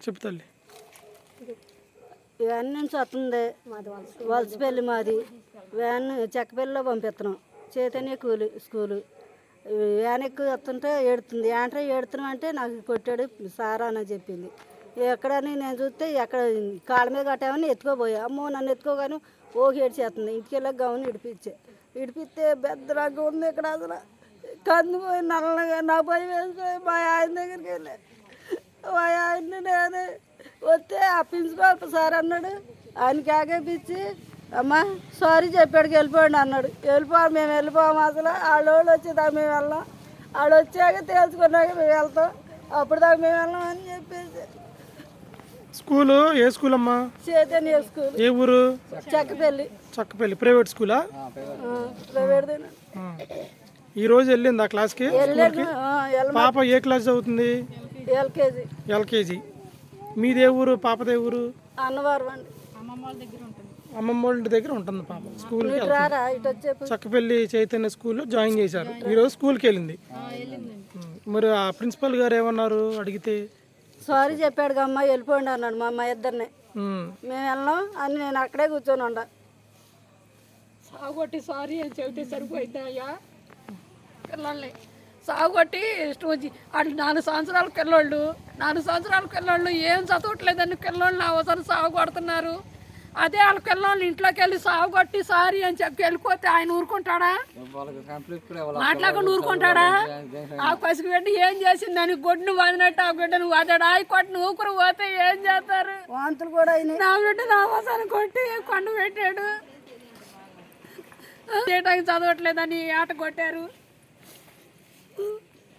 చెప్పు తల్లి. వ్యాన్ నుంచి వస్తుంది, వలసపల్లి మాది. వ్యాన్ చెక్కపల్లిలో పంపిస్తున్నాం, చైతన్య స్కూలు. వ్యాన్ ఎక్కువ వస్తుంటే ఏడుతుంది. ఏంట్రా ఏడుతున్నాం అంటే నాకు కొట్టాడు సారా అని చెప్పింది. ఎక్కడని నేను చూస్తే ఎక్కడ కాళ్ళ మీద కట్టామని ఎత్తుకోపోయా. అమ్మో నన్ను ఎత్తుకోగానే ఓకి ఏడ్చేస్తుంది. ఇంటికి వెళ్ళా గౌన్ ఇడిపిస్తే పెద్దలాగా ఉంది. ఇక్కడ అసలు కందిపోయి నల్లగా నా భయం వేసిపోయి మా ఆయన దగ్గరికి వెళ్ళా. మా ఆయన్ని నేను వస్తే ఆ ప్రిన్సిపాల్ సార్ అన్నాడు, ఆయనకి ఆగేపించి అమ్మా సారీ చెప్పాడు వెళ్ళిపోండి అన్నాడు. మేము వెళ్ళిపోము అసలు. వాళ్ళు వచ్చేదాకా మేము వెళ్ళాం, వాళ్ళు వచ్చాక తెలుసుకున్నాక మేము వెళ్తాం, అప్పుడు దాకా మేము వెళ్ళాం అని చెప్పేసి. స్కూలు ఏ స్కూల్ అమ్మా? చైతన్య స్కూల్. ఏ ఊరు? చక్కపల్లి. ప్రైవేట్ స్కూలా? ప్రైవేట్. ఈ రోజు వెళ్ళింది ఆ క్లాస్కి. పాప ఏ క్లాస్ చదువుతుంది? ఎల్కేజీ. మీదే ఊరు? పాపదే ఊరు? అన్నవరం అండి. అమ్మమ్మ వాళ్ళ దగ్గర ఉంటుంది పాప. స్కూల్కి చక్కపల్లి చైతన్య స్కూల్లో జాయిన్ చేశారు. ఈరోజు స్కూల్కి వెళ్ళింది. మరి ఆ ప్రిన్సిపల్ గారు ఏమన్నారు అడిగితే? సారీ చెప్పాడు అమ్మ వెళ్ళిపోండి అన్నాడు మా ఇద్దరిని. మేము వెళ్ళాం అని నేను అక్కడే కూర్చొని ఉండ. సాగుకొట్టి సారీ అని చెబితే సరిపోయింది అయ్యా. పిల్లల్ని సాగుకొట్టి వాళ్ళు 4 సంవత్సరాల పిల్లోళ్ళు, 4 సంవత్సరాల పిల్లోళ్ళు ఏం చదవట్లేదని పిల్లోళ్ళని అవసరం సాగు కొడుతున్నారు. అదే వాళ్ళ పిల్లోళ్ళు ఇంట్లోకి వెళ్ళి సాగు కొట్టి సారీ అని చెప్పి వెళ్ళిపోతే ఆయన ఊరుకుంటాడా? మాట్లాడకుండా ఊరుకుంటాడా? ఆ పసికి బిడ్డ ఏం చేసిందని గొడ్డును వదినట్టు ఆ బిడ్డను వదడు ఆయి కొట్టిన ఊపిరి పోతే ఏం చేస్తారు? వాంతులు కూడా నా బిడ్డ నా అవసరం కొట్టి కొండ పెట్టాడు. చదవట్లేదని ఆట కొట్టారు.